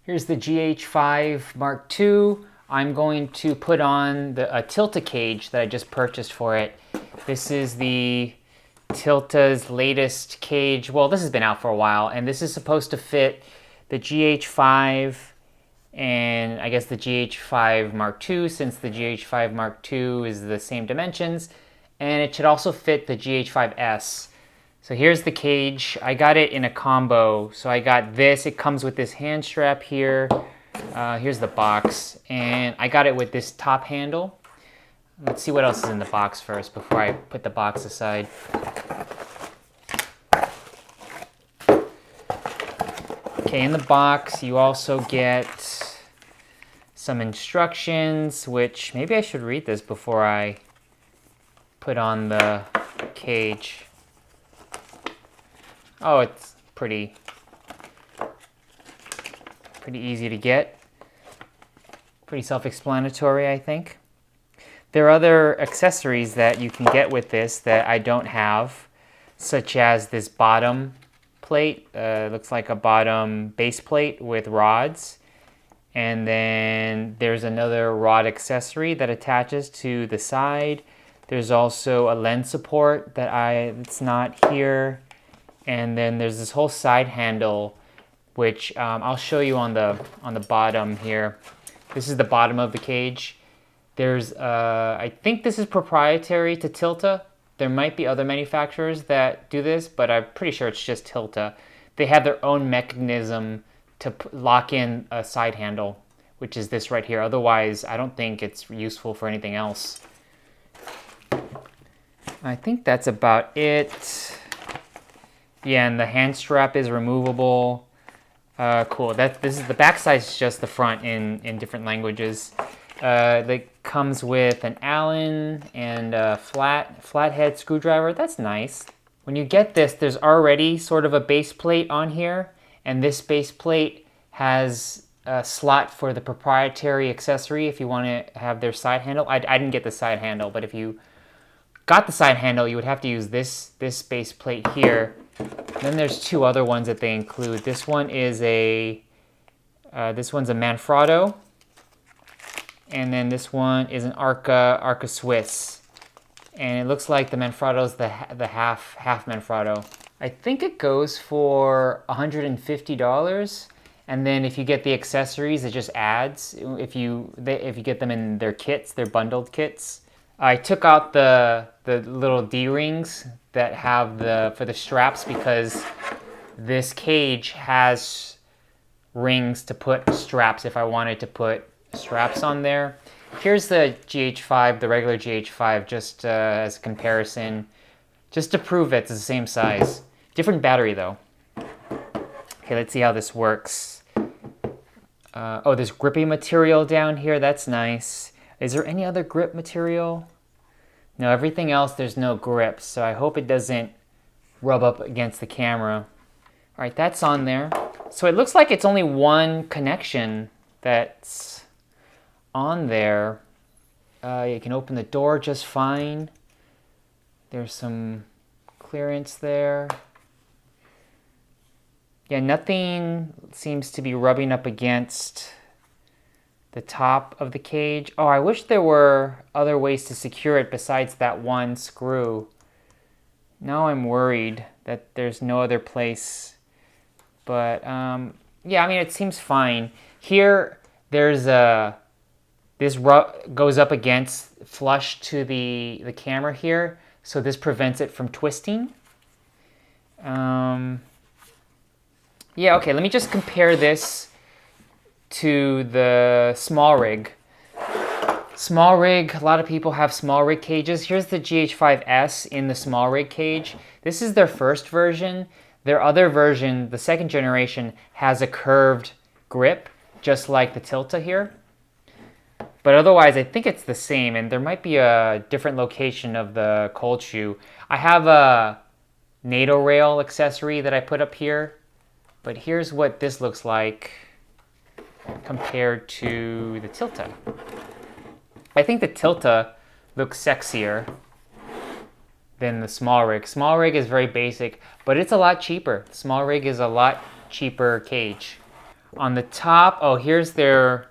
Here's the GH5 Mark II. I'm going to put on a Tilta cage that I just purchased for it. This is the Tilta's latest cage. Well, this has been out for a while, and this is supposed to fit the GH5 and I guess the GH5 Mark II, since the GH5 Mark II is the same dimensions, and it should also fit the GH5S. So here's the cage. I got it in a combo. So I got this. It comes with this hand strap here. Here's the box. And I got it with this top handle. Let's see what else is in the box first before I put the box aside. Okay, in the box you also get some instructions, which maybe I should read this before I put on the cage. Oh, it's pretty easy to get. Pretty self-explanatory, I think. There are other accessories that you can get with this that I don't have, such as this bottom plate. Looks like a bottom base plate with rods. And then there's another rod accessory that attaches to the side. There's also a lens support it's not here. And then there's this whole side handle, which I'll show you on the bottom here. This is the bottom of the cage. There's, I think this is proprietary to Tilta. There might be other manufacturers that do this, but I'm pretty sure it's just Tilta. They have their own mechanism to lock in a side handle, which is this right here. Otherwise, I don't think it's useful for anything else. I think that's about it. Yeah, and the hand strap is removable. Cool. This is the back side is just the front in different languages. It comes with an Allen and a flathead screwdriver. That's nice. When you get this, there's already sort of a base plate on here, and this base plate has a slot for the proprietary accessory if you want to have their side handle. I didn't get the side handle, but if you got the side handle, you would have to use this base plate here. Then there's two other ones that they include. This one is this one's a Manfrotto, and then this one is an Arca Swiss, and it looks like the Manfrotto's the half Manfrotto. I think it goes for $150, and then if you get the accessories, it just adds. If you get them in their kits, their bundled kits. I took out the little D-rings that have for the straps because this cage has rings to put straps if I wanted to put straps on there. Here's the GH5, the regular GH5, just as a comparison, just to prove it's the same size. Different battery though. Okay, let's see how this works. Oh, there's grippy material down here. That's nice. Is there any other grip material? No, everything else there's no grip, so I hope it doesn't rub up against the camera. All right, that's on there. So it looks like it's only one connection that's on there. You can open the door just fine. There's some clearance there. Yeah, nothing seems to be rubbing up against the top of the cage. Oh, I wish there were other ways to secure it besides that one screw. Now I'm worried that there's no other place. But yeah, I mean, it seems fine. Here, there's this goes up against flush to the camera here, so this prevents it from twisting. Yeah, okay, let me just compare this to the small rig. Small rig, a lot of people have small rig cages. Here's the GH5S in the small rig cage. This is their first version. Their other version, the second generation, has a curved grip, just like the Tilta here. But otherwise, I think it's the same, and there might be a different location of the cold shoe. I have a NATO rail accessory that I put up here, but here's what this looks like compared to the Tilta. I think the Tilta looks sexier than the small rig. Small rig is very basic, but it's a lot cheaper. Small rig is a lot cheaper cage. On the top, oh, here's their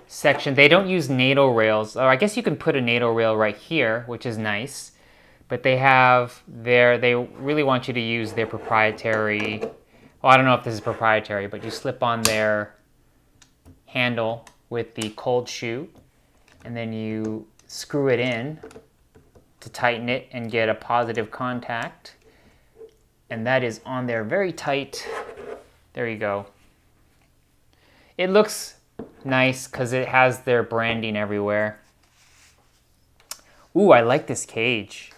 section. They don't use NATO rails. Oh, I guess you can put a NATO rail right here, which is nice. But they really want you to use their proprietary, well, I don't know if this is proprietary, but you slip on their handle with the cold shoe, and then you screw it in to tighten it and get a positive contact. And that is on there very tight. There you go. It looks nice because it has their branding everywhere. Ooh, I like this cage.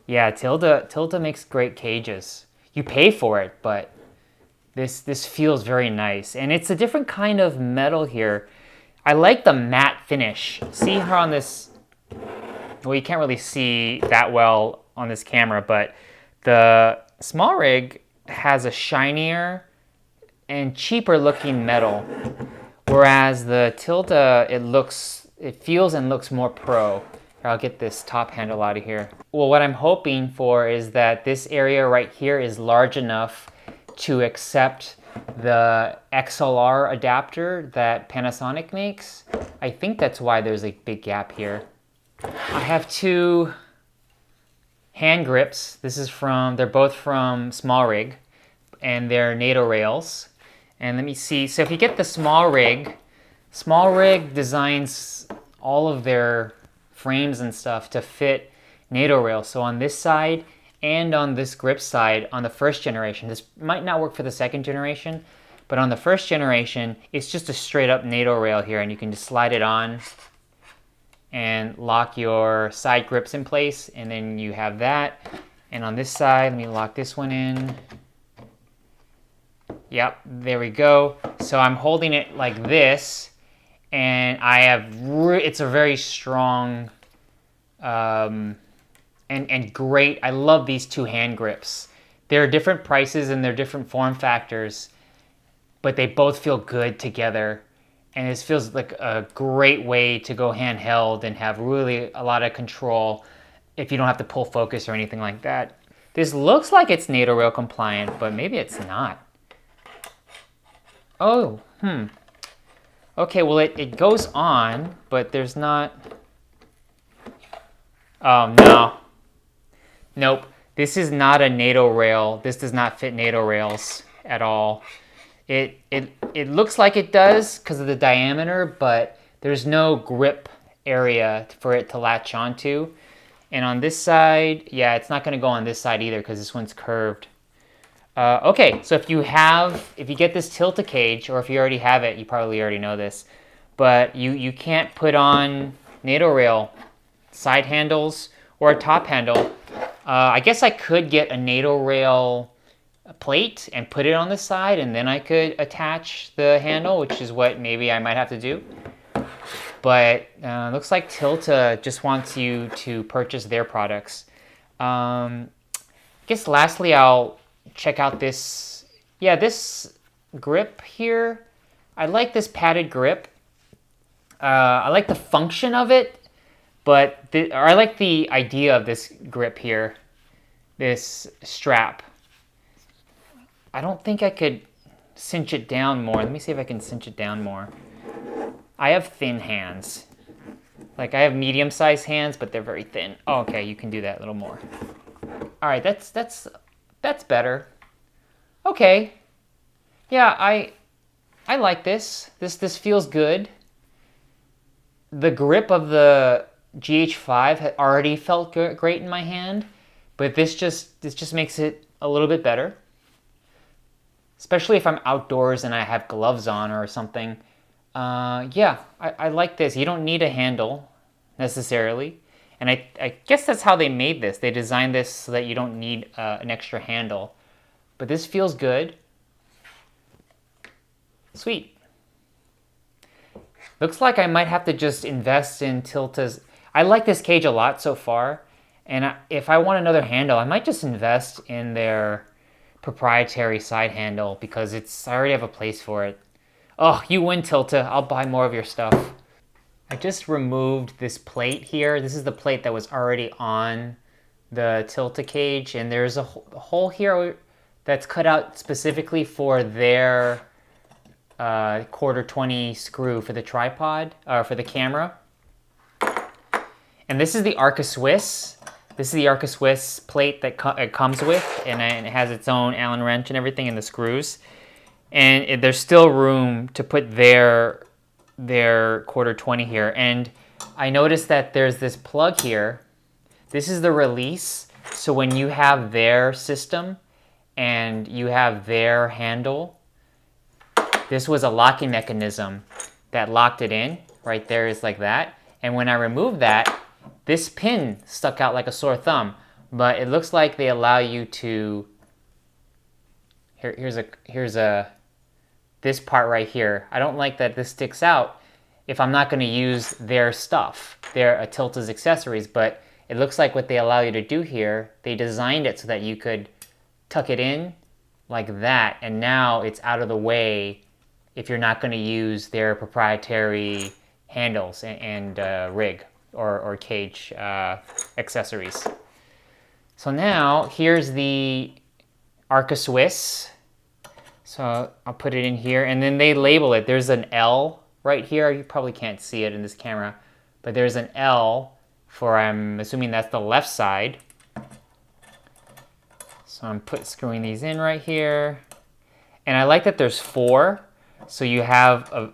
Yeah, Tilta makes great cages. You pay for it, but this feels very nice. And it's a different kind of metal here. I like the matte finish. See how on this, well, you can't really see that well on this camera, but the small rig has a shinier and cheaper looking metal, whereas the Tilta, it feels and looks more pro. I'll get this top handle out of here. Well, what I'm hoping for is that this area right here is large enough to accept the XLR adapter that Panasonic makes. I think that's why there's a big gap here. I have two hand grips. They're both from Small Rig, and they're NATO rails. And let me see, so if you get the Small Rig designs all of their frames and stuff to fit NATO rails. So on this side and on this grip side, on the first generation, this might not work for the second generation, but on the first generation, it's just a straight up NATO rail here, and you can just slide it on and lock your side grips in place, and then you have that. And on this side, let me lock this one in. Yep, there we go. So I'm holding it like this, and it's a very strong and great. I love these two hand grips. They're different prices and they're different form factors, but they both feel good together. And this feels like a great way to go handheld and have really a lot of control if you don't have to pull focus or anything like that. This looks like it's NATO rail compliant, but maybe it's not. Oh, Okay, well, it goes on, but there's not... Oh, no. Nope. This is not a NATO rail. This does not fit NATO rails at all. It looks like it does because of the diameter, but there's no grip area for it to latch onto. And on this side, yeah, it's not going to go on this side either because this one's curved. Okay, so if you get this Tilta cage, or if you already have it, you probably already know this, but you can't put on NATO rail side handles or a top handle. I guess I could get a NATO rail plate and put it on the side, and then I could attach the handle, which is what maybe I might have to do. But looks like Tilta just wants you to purchase their products. I guess lastly, I'll check out this grip here. I like this padded grip. I like the function of it, but I like the idea of this grip here, this strap. I don't think I could cinch it down more. Let me see if I can cinch it down more. I have thin hands. Like, I have medium-sized hands, but they're very thin. Oh, okay, you can do that a little more. All right, that's better. Okay. Yeah, I like this. This feels good. The grip of the GH5 had already felt great in my hand, but this just makes it a little bit better. Especially if I'm outdoors and I have gloves on or something. Yeah, I like this. You don't need a handle necessarily. And I guess that's how they made this. They designed this so that you don't need an extra handle. But this feels good. Sweet. Looks like I might have to just invest in Tilta's. I like this cage a lot so far. And if I want another handle, I might just invest in their proprietary side handle because I already have a place for it. Oh, you win, Tilta. I'll buy more of your stuff. I just removed this plate here. This is the plate that was already on the Tilta cage, and there's a hole here that's cut out specifically for their quarter 20 screw for the tripod, for the camera. And this is the Arca Swiss. This is the Arca Swiss plate that it comes with, and it has its own Allen wrench and everything, and the screws. And there's still room to put their quarter 20 here. And I noticed that there's this plug here. This is the release. So when you have their system and you have their handle, this was a locking mechanism that locked it in. Right there is like that. And when I removed that, this pin stuck out like a sore thumb. But it looks like they allow you to, here's this part right here. I don't like that this sticks out if I'm not going to use their stuff, their Tilta's accessories, but it looks like what they allow you to do here, they designed it so that you could tuck it in like that, and now it's out of the way if you're not going to use their proprietary handles and rig or cage accessories. So now here's the Arca Swiss. So I'll put it in here, and then they label it. There's an L right here. You probably can't see it in this camera, but there's an L for, I'm assuming that's the left side. So I'm screwing these in right here. And I like that there's 4, so you have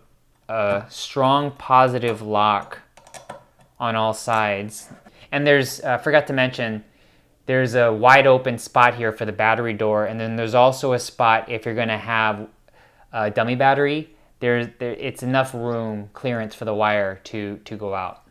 a strong positive lock on all sides. And there's, forgot to mention, there's a wide open spot here for the battery door, and then there's also a spot if you're going to have a dummy battery. It's enough room, clearance for the wire to go out.